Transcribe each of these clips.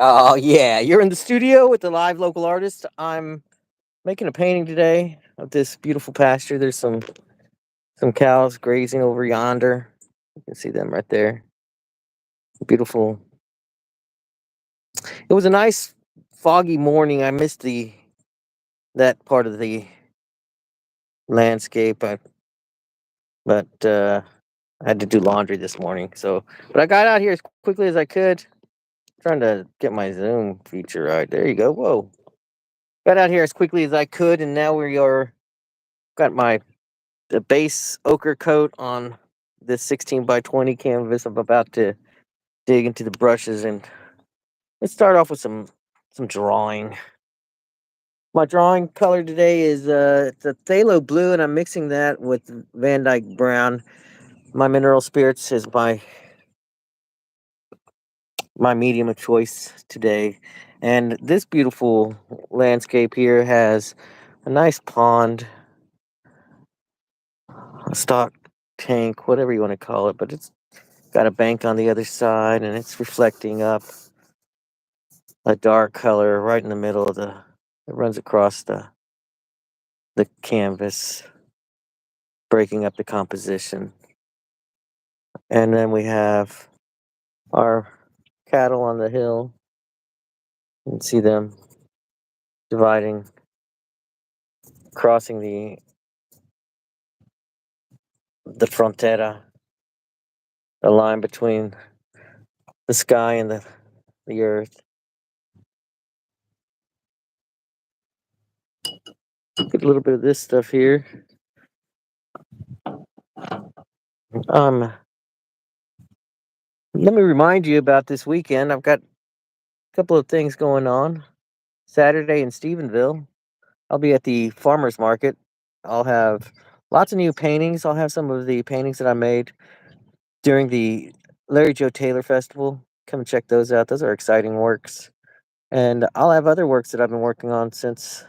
Oh yeah, you're in the studio with the live local artist. I'm making a painting today of this beautiful pasture. There's some cows grazing over yonder. You can see them right there. Beautiful. It was a nice foggy morning. I missed the that part of the landscape. But I had to do laundry this morning. But I got out here as quickly as I could. Trying to get my zoom feature right. There you go. Whoa. Got out here as quickly as I could, and now we are got my the base ochre coat on this 16 by 20 canvas. I'm about to dig into the brushes and let's start off with some drawing. My drawing color today is it's a phthalo blue, and I'm mixing that with Van Dyke brown. My mineral spirits is my medium of choice today, and this beautiful landscape here has a nice pond, a stock tank, whatever you want to call it, but it's got a bank on the other side, and it's reflecting up a dark color right in the middle of the. It runs across the canvas, breaking up the composition. And then we have our cattle on the hill. You can see them dividing, crossing the frontera, the line between the sky and the earth. Get a little bit of this stuff here. Um, Let me remind you about this weekend. I've got a couple of things going on. Saturday in Stephenville, I'll be at the farmers market. I'll have lots of new paintings. I'll have some of the paintings that I made during the Larry Joe Taylor Festival. Come and check those out. Those are exciting works. And I'll have other works that I've been working on since.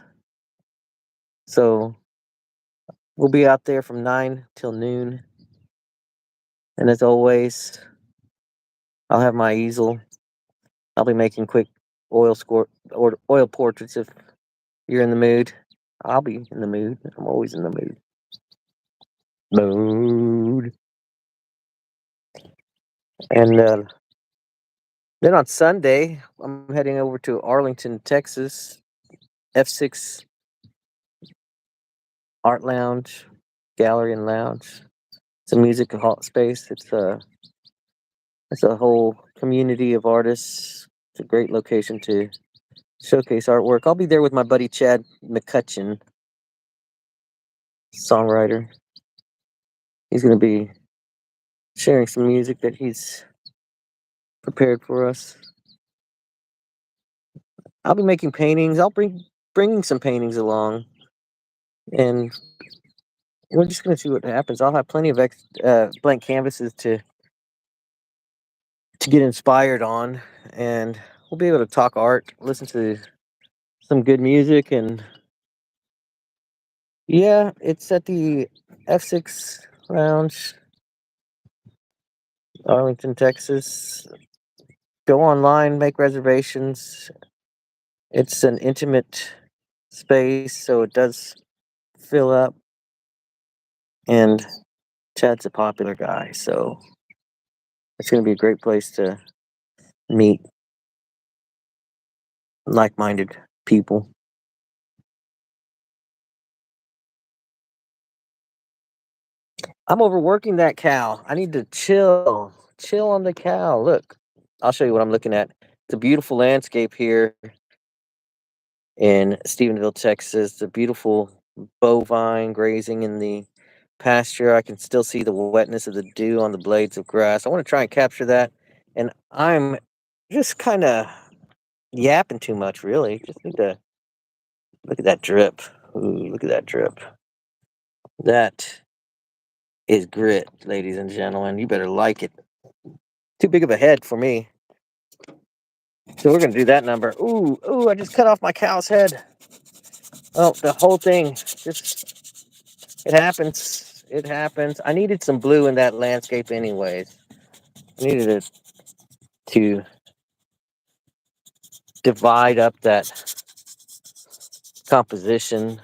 So we'll be out there from 9 till noon. And as always, I'll have my easel. I'll be making quick oil portraits if you're in the mood. I'll be in the mood. I'm always in the mood. Mood. And then on Sunday, I'm heading over to Arlington, Texas, F6 Art Lounge, Gallery and Lounge. It's a music hall space. It's a whole community of artists. It's a great location to showcase artwork. I'll be there with my buddy Chad McCutcheon, songwriter. He's going to be sharing some music that he's prepared for us. I'll be making paintings. Bringing some paintings along, and we're just going to see what happens. I'll have plenty of blank canvases to get inspired on, and we'll be able to talk art, listen to some good music, and yeah, it's at the F6 Lounge, Arlington, Texas. Go online, make reservations. It's an intimate space, so it does fill up, and Chad's a popular guy, so it's going to be a great place to meet like-minded people. I'm overworking that cow. I need to chill on the cow. Look, I'll show you what I'm looking at. It's a beautiful landscape here in Stephenville, Texas. The beautiful bovine grazing in the pasture. I can still see the wetness of the dew on the blades of grass. I want to try and capture that. And I'm just kind of yapping too much, really. Just need to look at that drip. Ooh, look at that drip. That is grit, ladies and gentlemen. You better like it. Too big of a head for me. So we're gonna do that number. Ooh, I just cut off my cow's head. Oh, the whole thing. It happens. It happens. I needed some blue in that landscape anyways. I needed it to divide up that composition.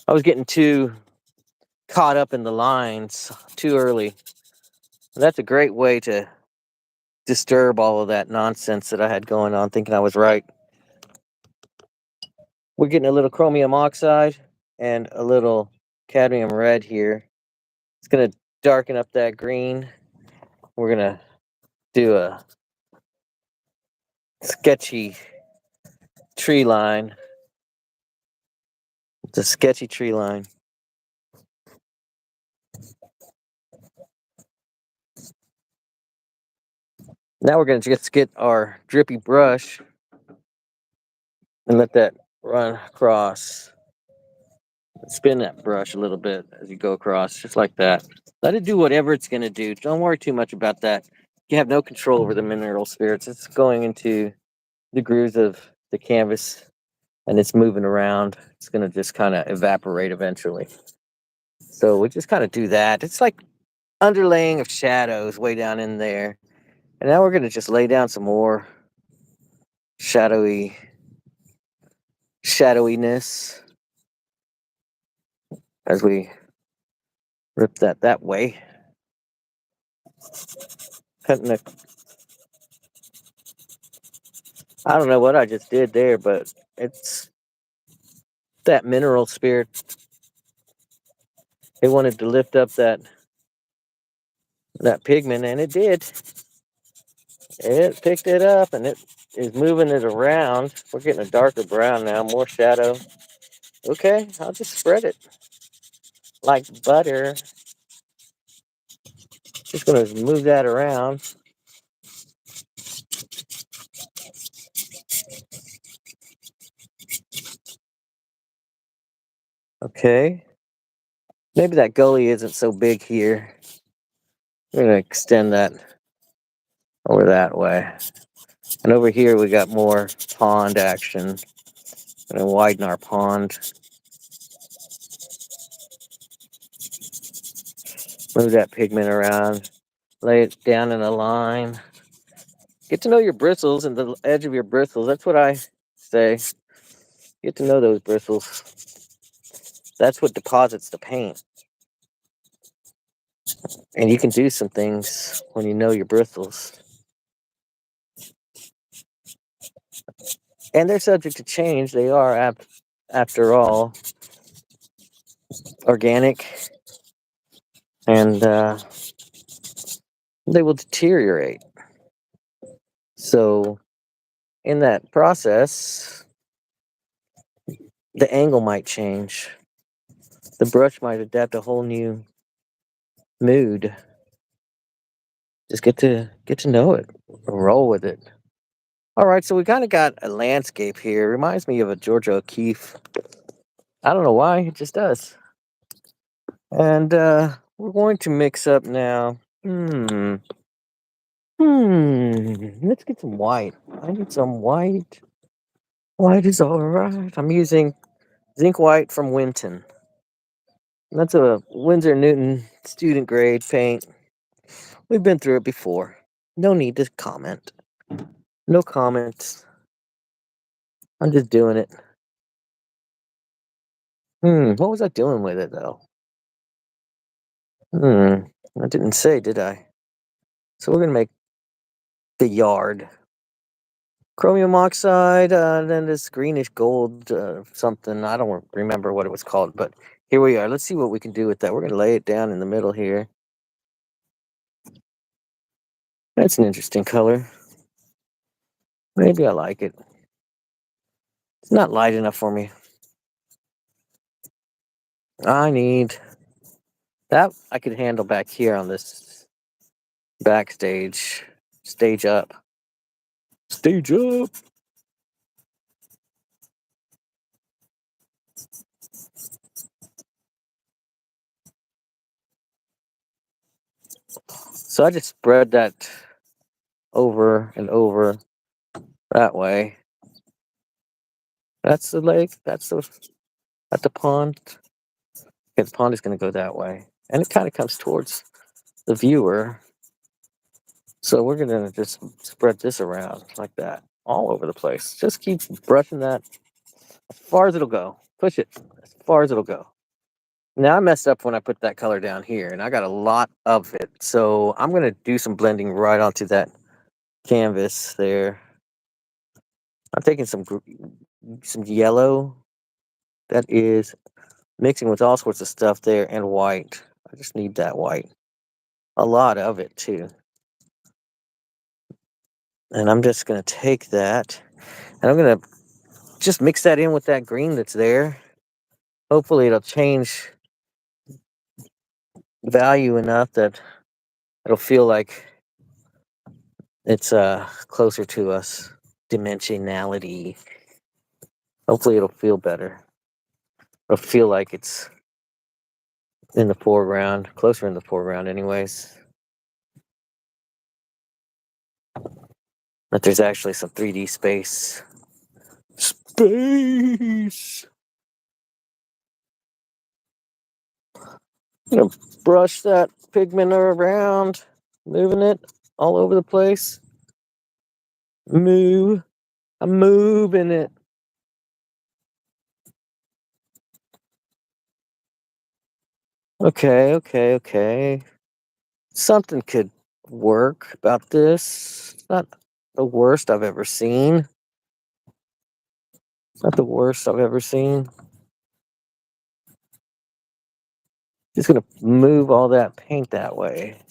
I was getting too caught up in the lines too early. That's a great way to disturb all of that nonsense that I had going on, thinking I was right. We're getting a little chromium oxide and a little cadmium red here. It's going to darken up that green. We're going to do a sketchy tree line. It's a sketchy tree line. Now we're going to just get our drippy brush and let that run across. Spin that brush a little bit as you go across, just like that. Let it do whatever it's going to do. Don't worry too much about that. You have no control over the mineral spirits. It's going into the grooves of the canvas and it's moving around. It's going to just kind of evaporate eventually. So we just kind of do that. It's like underlaying of shadows way down in there. And now we're going to just lay down some more shadowiness as we rip that way. Cutting a, I don't know what I just did there, but it's that mineral spirit. It wanted to lift up that pigment, and it did. It picked it up, and it is moving it around. We're getting a darker brown now, more shadow. Okay, I'll just spread it like butter. Just gonna move that around. Okay. Maybe that gully isn't so big here. We're gonna extend that over that way. And over here we got more pond action. Gonna widen our pond. Move that pigment around. Lay it down in a line. Get to know your bristles and the edge of your bristles. That's what I say. Get to know those bristles. That's what deposits the paint. And you can do some things when you know your bristles. And they're subject to change. They are, after all, organic. And they will deteriorate. So, in that process, the angle might change. The brush might adapt a whole new mood. Just get to know it, roll with it. All right, so we kind of got a landscape here. Reminds me of a Georgia O'Keeffe. I don't know why, it just does. And we're going to mix up now. Let's get some white. I need some white. White is all right. I'm using zinc white from Winton. That's a Winsor Newton student grade paint. We've been through it before. No need to comment. No comments. I'm just doing it. What was I doing with it though? I didn't say, did I? So we're gonna make the yard. Chromium oxide, and then this greenish gold something. I don't remember what it was called, but here we are. Let's see what we can do with that. We're gonna lay it down in the middle here. That's an interesting color. Maybe I like it. It's not light enough for me. I need that. I could handle back here on this backstage. Stage up. Stage up. So I just spread that over and over that way. That's the lake. That's the pond. Okay, the pond is going to go that way, and it kind of comes towards the viewer. So we're gonna just spread this around like that, all over the place. Just keep brushing that as far as it'll go. Push it as far as it'll go. Now I messed up when I put that color down here, and I got a lot of it. So I'm gonna do some blending right onto that canvas there. I'm taking some yellow that is mixing with all sorts of stuff there and white. I just need that white, a lot of it too. And I'm just gonna take that and I'm gonna just mix that in with that green that's there. Hopefully, it'll change value enough that it'll feel like it's closer to us. Dimensionality. Hopefully, it'll feel better. It'll feel like it's in the foreground, closer in the foreground, anyways. That there's actually some 3D space. Space. You know, brush that pigment around, moving it all over the place. Move. I'm moving it. Okay, okay, okay. Something could work about this. Not the worst I've ever seen. Not the worst I've ever seen. Just gonna move all that paint that way.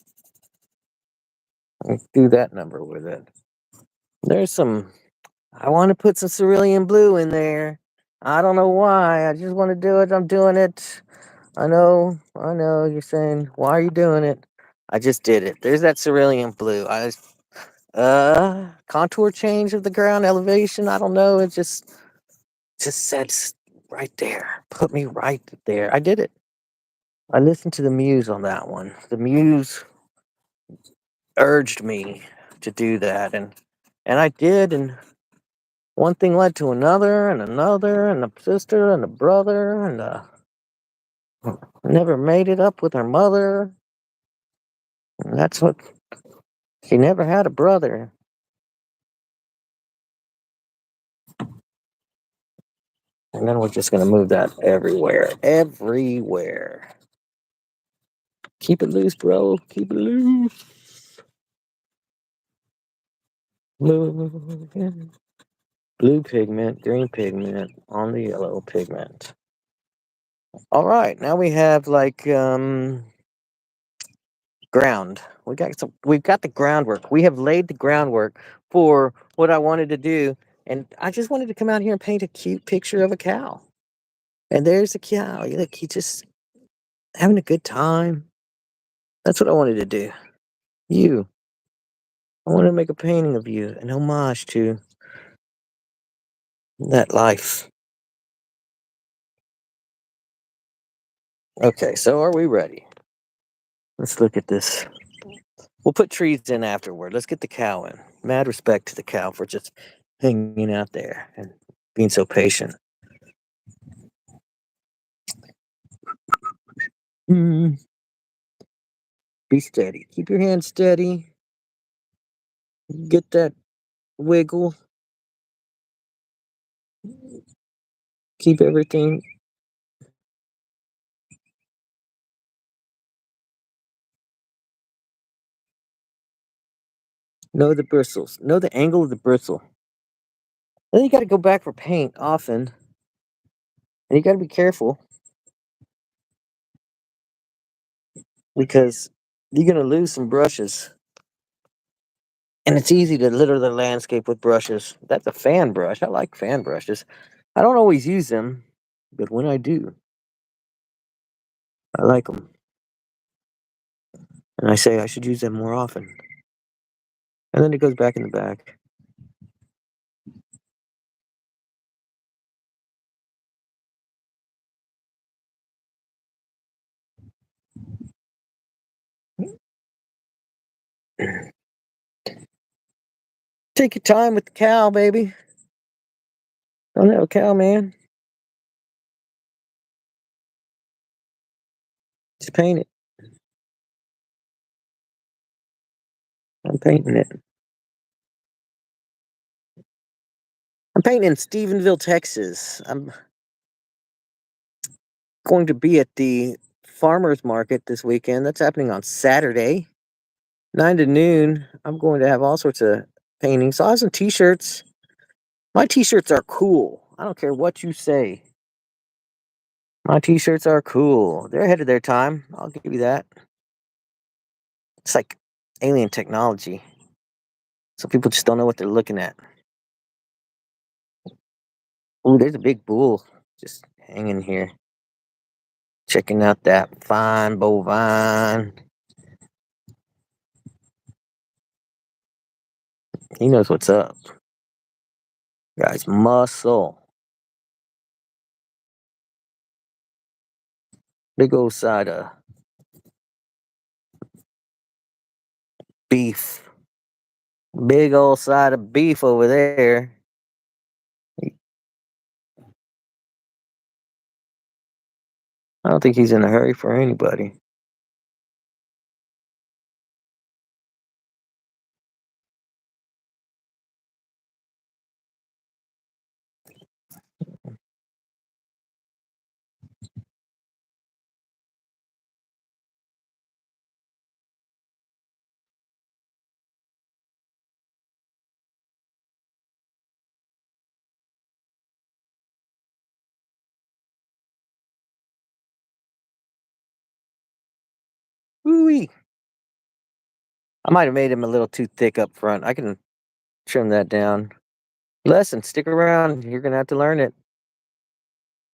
And do that number with it. There's some. I want to put some cerulean blue in there. I don't know why. I just want to do it. I'm doing it. I know. I know. You're saying, why are you doing it? I just did it. There's that cerulean blue. Contour change of the ground elevation. I don't know. It just said right there. Put me right there. I did it. I listened to the muse on that one. The muse urged me to do that, and I did. And one thing led to another, and another, and a sister, and a brother, and never made it up with her mother. And that's what she never had a brother. And then we're just gonna move that everywhere, everywhere. Keep it loose, bro. Keep it loose. Blue, blue pigment, green pigment on the yellow pigment. All right, now we have like ground. We've got the groundwork. We have laid the groundwork for what I wanted to do. And I just wanted to come out here and paint a cute picture of a cow. And there's the cow. Look, he's just having a good time. That's what I wanted to do. You. I wanted to make a painting of you, an homage to that life. Okay, so are we ready? Let's look at this. We'll put trees in afterward. Let's get the cow in. Mad respect to the cow for just hanging out there and being so patient. Mm, be steady. Keep your hand steady. Get that wiggle. Keep everything. Know the bristles. Know the angle of the bristle. Then you got to go back for paint often, and you got to be careful because you're gonna lose some brushes. And it's easy to litter the landscape with brushes. That's a fan brush. I like fan brushes. I don't always use them, but when I do, I like them. And I say I should use them more often. And then it goes back in the bag. Take your time with the cow, baby. Don't have a cow, man. Just paint it. I'm painting it. I'm painting in Stephenville, Texas. I'm going to be at the farmers market this weekend. That's happening on Saturday, 9 to noon. I'm going to have all sorts of paintings. So I have some t-shirts. My t-shirts are cool. I don't care what you say. My t-shirts are cool. They're ahead of their time. I'll give you that. It's like alien technology. So people just don't know what they're looking at. Ooh, there's a big bull just hanging here. Checking out that fine bovine. He knows what's up. Guy's muscle. Big old side of beef. Big old side of beef over there. I don't think he's in a hurry for anybody. Woo-wee. I might have made him a little too thick up front. I can trim that down. Lesson, stick around. You're going to have to learn it.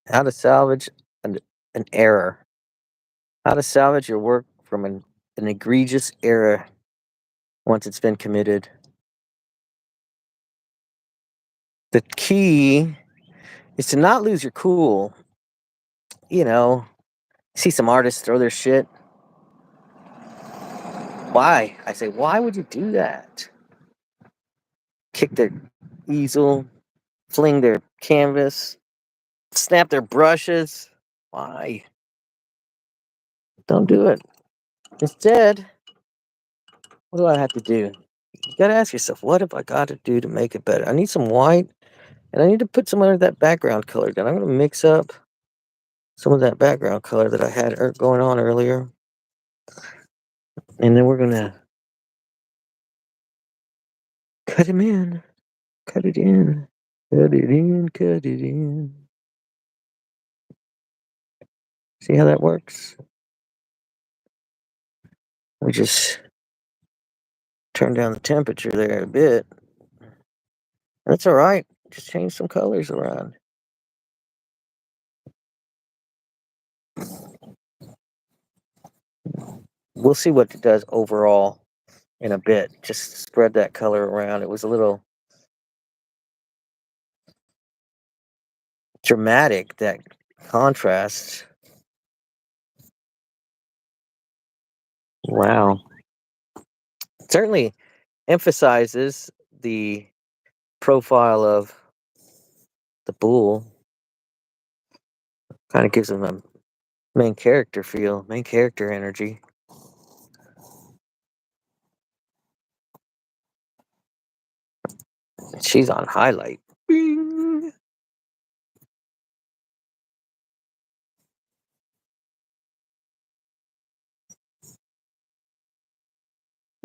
How to salvage an error. How to salvage your work from an egregious error once it's been committed. The key is to not lose your cool. You know, see some artists throw their shit. Why? I say, why would you do that? Kick their easel, fling their canvas, snap their brushes. Why? Don't do it. Instead, what do I have to do? You gotta ask yourself, what have I got to do to make it better? I need some white, and I need to put some of that background color down. I'm gonna mix up some of that background color that I had going on earlier, and then we're gonna cut him in, cut it in, cut it in, cut it in. See how that works? We just turn down the temperature there a bit. That's all right. Just change some colors around. We'll see what it does overall in a bit. Just spread that color around. It was a little dramatic, that contrast. Wow. Certainly emphasizes the profile of the bull. Kind of gives him a main character feel, main character energy. She's on highlight. Bing.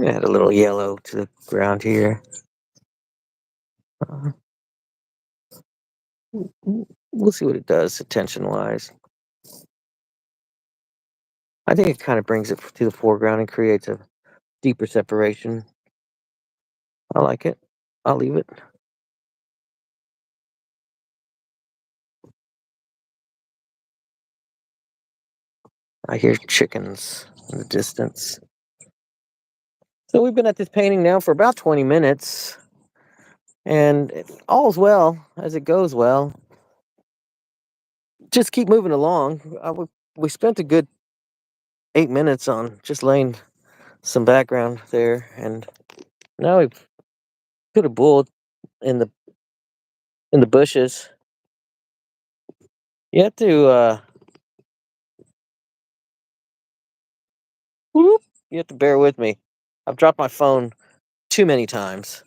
Add a little yellow to the ground here. Uh, we'll see what it does attention wise. I think it kind of brings it to the foreground and creates a deeper separation. I like it. I'll leave it. I hear chickens in the distance. So we've been at this painting now for about 20 minutes, and all's well as it goes well. Just keep moving along. We spent a good 8 minutes on just laying some background there, and now we've put a bull in the bushes. You have to whoop, you have to bear with me. I've dropped my phone too many times.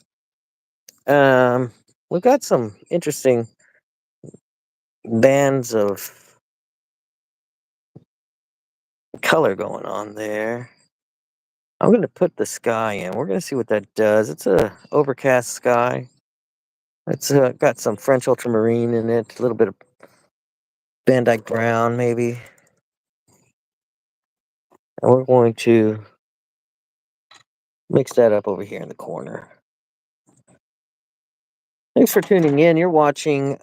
Um, we've got some interesting bands of color going on there. I'm going to put the sky in. We're going to see what that does. It's a overcast sky. It's got some French ultramarine in it, a little bit of Van Dyke brown, maybe. And we're going to mix that up over here in the corner. Thanks for tuning in. You're watching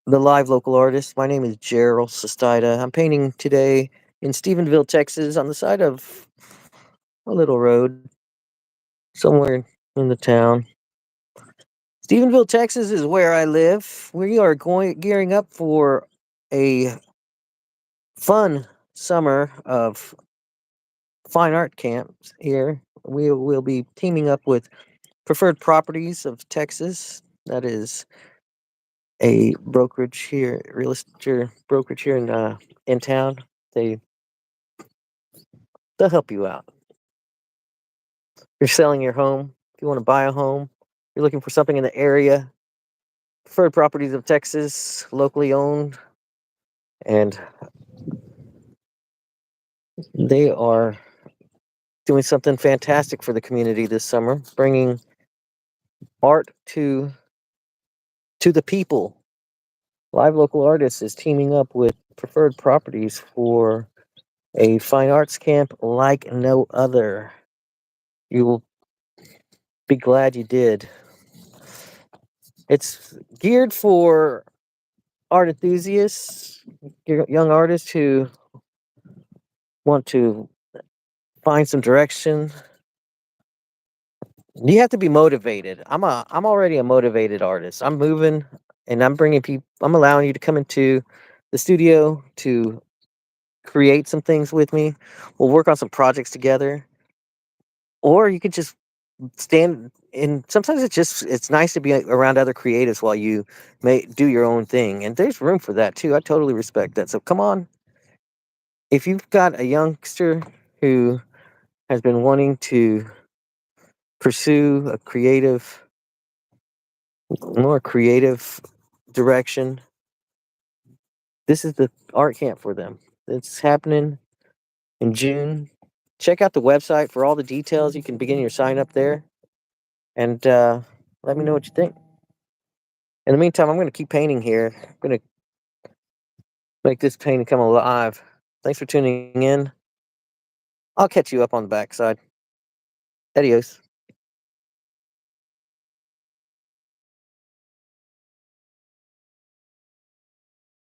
the live local artist. My name is Gerald Sestida. I'm painting today in Stephenville, Texas, on the side of a little road somewhere in the town. Stephenville, Texas is where I live. We are gearing up for a fun summer of fine art camps here. We will be teaming up with Preferred Properties of Texas. That is a brokerage here, real estate brokerage here in town. They they'll help you out. You're selling your home. If you want to buy a home, you're looking for something in the area. Preferred Properties of Texas, locally owned, and they are doing something fantastic for the community this summer, bringing art to the people. Live Local Artists is teaming up with Preferred Properties for a fine arts camp like no other. You will be glad you did. It's geared for art enthusiasts, young artists who want to find some direction. You have to be motivated. I'm already a motivated artist. I'm moving and I'm bringing people. I'm allowing you to come into the studio to create some things with me. We'll work on some projects together, or you could just stand. And sometimes it's nice to be around other creatives while you may do your own thing. And there's room for that too. I totally respect that. So come on, if you've got a youngster who has been wanting to pursue a more creative direction, this is the art camp for them. It's happening in June. Check out the website for all the details. You can begin your sign up there and let me know what you think. In the meantime, I'm going to keep painting here. I'm going to make this painting come alive. Thanks for tuning in. I'll catch you up on the backside. Adios.